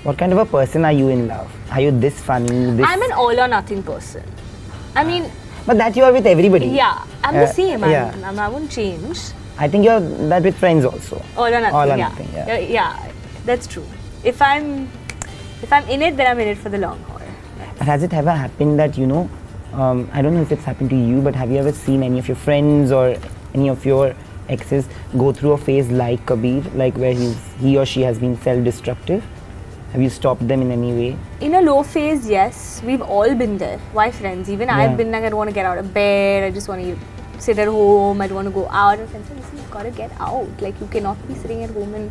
What kind of a person are you in love? Are you this funny? This... I'm an all or nothing person. I mean, But that you are with everybody. yeah, I'm the same. Yeah. I won't change. I think you're that with friends also. All or nothing. All or yeah. nothing, yeah. Yeah, that's true. If I'm in it, then I'm in it for the long haul. Has it ever happened that, you know, I don't know if it's happened to you, but have you ever seen any of your friends or any of your exes go through a phase like Kabir, like where he or she has been self-destructive? Have you stopped them in any way? In a low phase, yes, we've all been there. Why friends? Even I've been like, I don't want to get out of bed. I just want to sit at home. I don't want to go out. And friends say, listen, you've got to get out. Like, you cannot be sitting at home and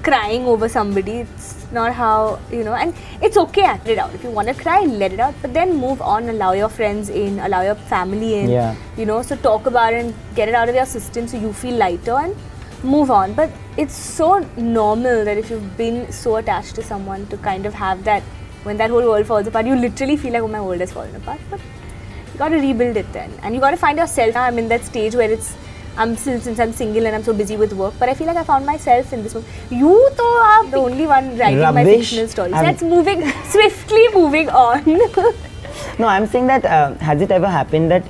crying over somebody. It's not how, you know, and it's okay, act it out. If you want to cry, let it out. But then move on, allow your friends in, allow your family in. Yeah. You know, so talk about it and get it out of your system so you feel lighter and move on. But it's so normal that if you've been so attached to someone to kind of have that, when that whole world falls apart, you literally feel like, oh, my world has fallen apart. But you got to rebuild it then. And you got to find yourself. Now I'm in that stage where since I'm single and I'm so busy with work, but I feel like I found myself in this one. You though are the only one writing my fictional stories. That's swiftly moving on. No, I'm saying that has it ever happened that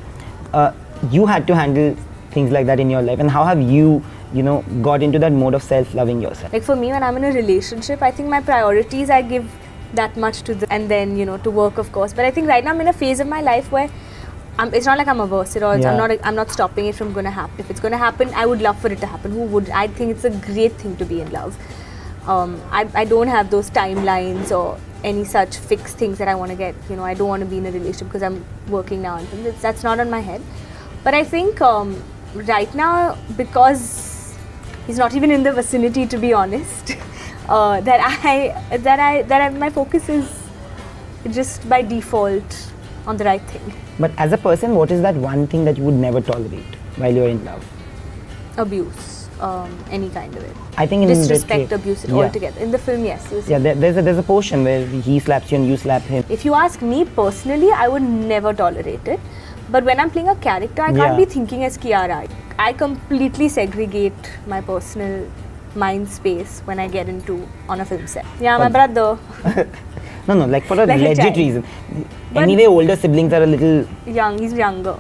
you had to handle things like that in your life, and how have you know, got into that mode of self-loving yourself? Like for me, when I'm in a relationship, I think my priorities, I give that much to them, and then, you know, to work, of course. But I think right now I'm in a phase of my life where it's not like I'm averse at all. I'm not stopping it from going to happen. If it's going to happen, I would love for it to happen. Who would? I think it's a great thing to be in love. I don't have those timelines or any such fixed things that I want to get. You know, I don't want to be in a relationship because I'm working now, and that's not on my head. But I think right now, because he's not even in the vicinity, to be honest, my focus is just by default on the right thing. But as a person, what is that one thing that you would never tolerate while you're in love? Abuse, any kind of it. I think in disrespect, abuse it altogether. In the film, yes. Yeah, there's a portion where he slaps you and you slap him. If you ask me personally, I would never tolerate it. But when I'm playing a character, I can't be thinking as Kiara. I completely segregate my personal mind space when I get on a film set. Yeah, my brother. No, like for a like legit reason. Anyway, older siblings are a little... Young, he's younger.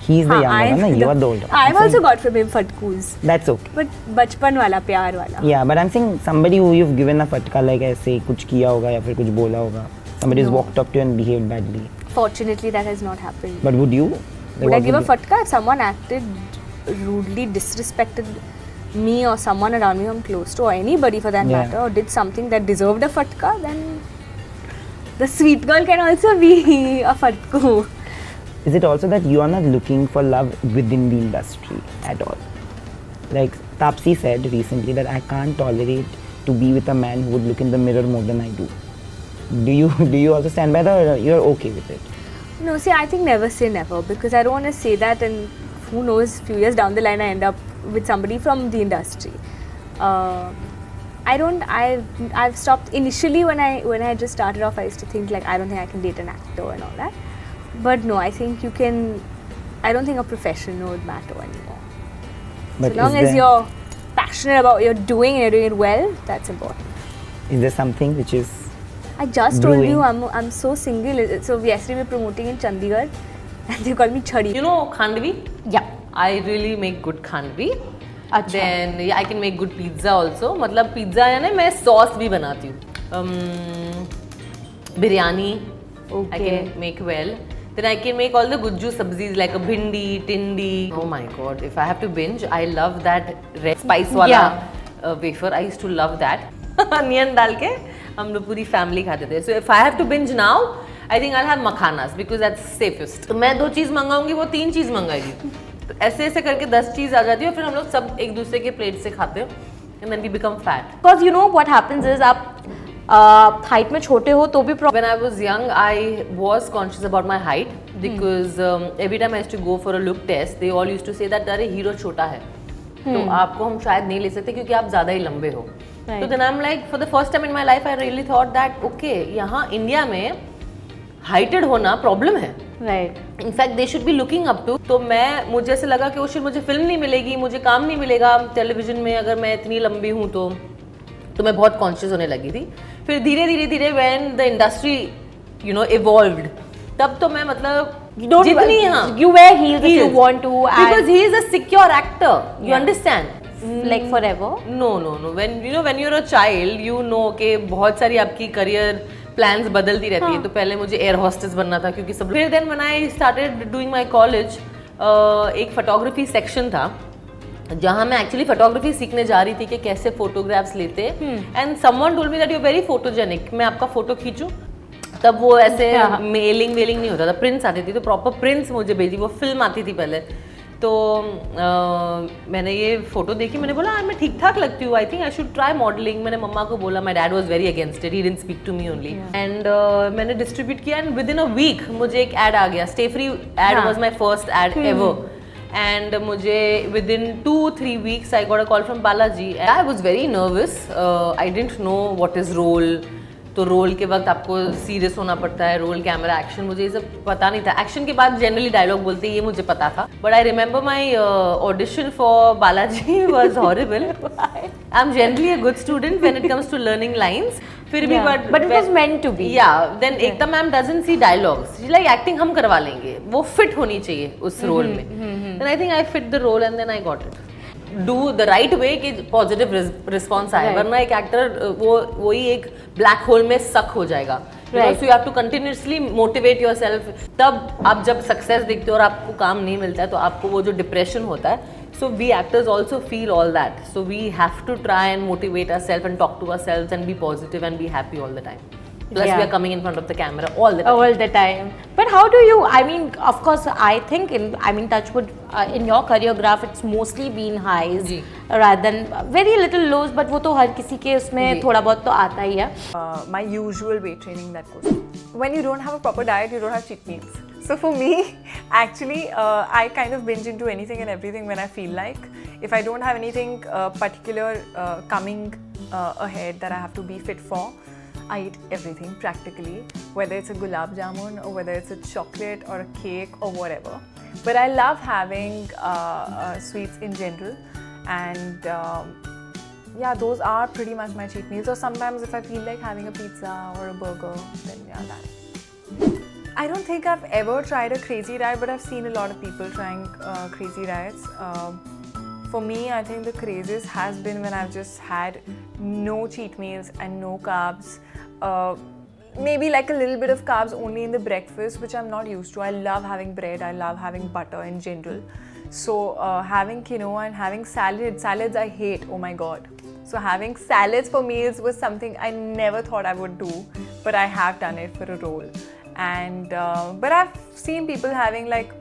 He's the younger one, you are the older one. I've also got from him fatkus. That's okay. But bachpan wala, pyar wala. Yeah, but I'm saying somebody who you've given a fatka, like ऐसे कुछ किया होगा या फिर कुछ बोला होगा. Somebody's walked up to you and behaved badly. Fortunately, that has not happened. But would you? Like, would I give a fatka if someone acted rudely, disrespected me or someone around me I'm close to, or anybody for that matter, or did something that deserved a fatka, then the sweet girl can also be a fatku. Is it also that you are not looking for love within the industry at all? Like Taapsee said recently that I can't tolerate to be with a man who would look in the mirror more than I do. Do you also stand by that, or you're okay with it? No, see, I think never say never, because I don't want to say that and who knows, few years down the line I end up with somebody from the industry. I've stopped. Initially when I just started off, I used to think like, I don't think I can date an actor and all that. But no, I think you can. I don't think a profession would matter anymore. But so long as you're passionate about what you're doing and you're doing it well, that's important. Is there something which is I just brewing? told you I'm so single. So yesterday we're promoting in Chandigarh and they call me Chhadi. You know Khandvi? Yeah. I really make good Khandvi. Then yeah, I can make good pizza also. मतलब pizza है ना, मैं sauce भी बनाती हूँ. Biryani, I can make well. Then I can make all the gujju sabzis like a bhindi, tindi. Oh my god, if I have to binge, I love that red spice wala wafer. I used to love that. Onion डाल के हम लोग पूरी family खाते थे. So if I have to binge now, I think I'll have makhanas because that's safest. तो मैं 2 चीज़ मंगाऊंगी, वो 3 चीज़ मंगाएगी. तो ऐसे ऐसे करके 10 चीज़ आ जाती है और फिर हम लोग सब एक दूसरे के प्लेट से खाते हैं. And then we become fat. Because you know what happens is आप height में छोटे हो तो भी When I was young, I was conscious about my height because every time I used to go for a look test, they all used to say that अरे hero छोटा है, तो आपको हम शायद नहीं ले सकते क्योंकि आप ज़्यादा ही लंबे हो. तो then I'm like, for the first time in my life, I really thought that okay, यहाँ इंडिया में हाइटेड होना प्रॉब्लम है. Right. In fact they should be looking up to. तो मुझे ऐसे लगा कि ओशिर मुझे फिल्म नहीं मिलेगी, मुझे काम नहीं मिलेगा टेलीविजन में अगर मैं इतनी लंबी हूँ तो मैं बहुत कॉन्शियस होने लगी थी. फिर धीरे धीरे धीरे when the industry you know evolved, तब तो मैं मतलब जितनी You wear heels if you want to, because and he is a secure actor, you understand. like forever. No, no, no. When you're a child, you know कि बहुत सारी आपकी career plans बदलती रहती है. तो पहले मुझे एयर हॉस्टेस बनना था क्योंकि सब. फिर then when I started doing my college, एक फोटोग्राफी सेक्शन था जहाँ मैं एक्चुअली फोटोग्राफी सीखने जा रही थी कि कैसे फोटोग्राफ्स लेते. And someone told me that you very photogenic. मैं आपका फोटो खींचूं. तब वो ऐसे मेलिंग वेलिंग नहीं होता था, प्रिंट्स आती थी, तो प्रॉपर प्रिंट्स मुझे भेजी. वो फिल्म आती थी पहले. तो मैंने ये फोटो देखी, मैंने बोला मैं ठीक ठाक लगती हूँ, I think I should try modelling. मैंने मम्मा को बोला, my dad was very against it, he didn't speak to me only. And मैंने डिस्ट्रीब्यूट किया and within a week मुझे एक एड आ गया. Stay free ad was my first ad ever. And मुझे within 2-3 weeks I got a call from Balaji. I was very nervous, I didn't know what is role. तो role के वक्त आपको serious होना पड़ता है, रोल, कैमरा, एक्शन, मुझे ये सब पता नहीं था. एक्शन के बाद जनरली डायलॉग बोलते हैं, ये मुझे पता था. But I remember my audition for Balaji was horrible. I am generally a good student when it comes to learning lines. फिर भी but it was meant to be. Then Ekta ma'am doesn't see dialogues, like acting हम करवा लेंगे, वो fit होनी चाहिए उस role में. Then I think I fit the role and then I got it. Do the right way कि positive response आए, वरना एक एक्टर वही एक ब्लैक होल में सक हो जाएगा. Because you have to continuously motivate your सेल्फ. तब आप जब सक्सेस देखते हो और आपको काम नहीं मिलता है तो आपको वो जो डिप्रेशन होता है, so we actors also feel all that. So we have to try and motivate ourselves and talk to ourselves and be positive and be happy all the time. Plus we are coming in front of the camera all the time. All the time. But how do you, I mean, of course, I think, Touchwood, in your career graph, it's mostly been highs rather than very little lows, but वो तो हर किसी के उसमें थोड़ा बहुत तो आता ही है. My usual weight training that goes on. When you don't have a proper diet, you don't have cheat meals. So for me, actually, I kind of binge into anything and everything when I feel like. If I don't have anything particular coming ahead that I have to be fit for, I eat everything practically, whether it's a gulab jamun or whether it's a chocolate or a cake or whatever. But I love having sweets in general, and yeah, those are pretty much my cheat meals. Or sometimes if I feel like having a pizza or a burger, then yeah, that. I don't think I've ever tried a crazy diet, but I've seen a lot of people trying crazy diets. For me, I think the craziest has been when I've just had no cheat meals and no carbs. Maybe like a little bit of carbs only in the breakfast, which I'm not used to. I love having bread, I love having butter in general. So having quinoa and having salads I hate, oh my god. So having salads for meals was something I never thought I would do, but I have done it for a role. And but I've seen people having like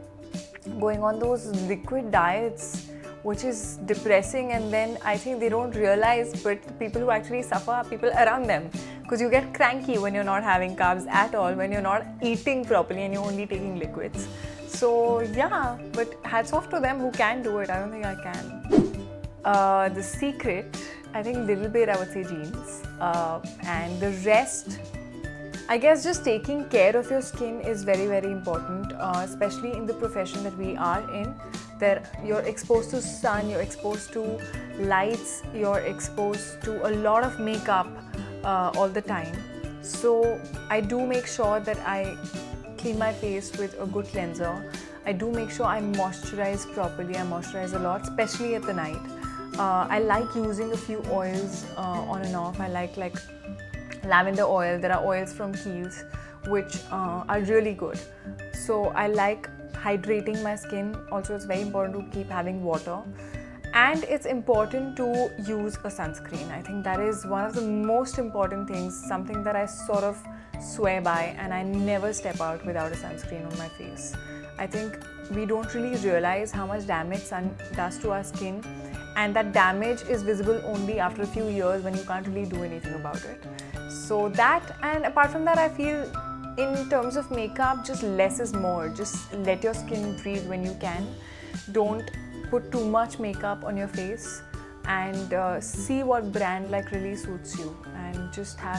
going on those liquid diets, which is depressing, and then I think they don't realize, but the people who actually suffer are people around them, because you get cranky when you're not having carbs at all, when you're not eating properly and you're only taking liquids. So yeah, but hats off to them who can do it. I don't think I can. The secret, I think little bit I would say genes, and the rest, I guess just taking care of your skin is very, very important, especially in the profession that we are in. You're exposed to sun, you're exposed to lights, you're exposed to a lot of makeup all the time. So I do make sure that I clean my face with a good cleanser. I do make sure I moisturize properly. I moisturize a lot, especially at the night. I like using a few oils on and off. I like lavender oil. There are oils from Kiehl's which are really good. So I like hydrating my skin. Also, it's very important to keep having water, and it's important to use a sunscreen. I think that is one of the most important things, something that I sort of swear by, and I never step out without a sunscreen on my face. I think we don't really realize how much damage sun does to our skin, and that damage is visible only after a few years when you can't really do anything about it. So that, and apart from that, I feel in terms of makeup, just less is more. Just let your skin breathe when you can. Don't put too much makeup on your face, and see what brand like really suits you, and just have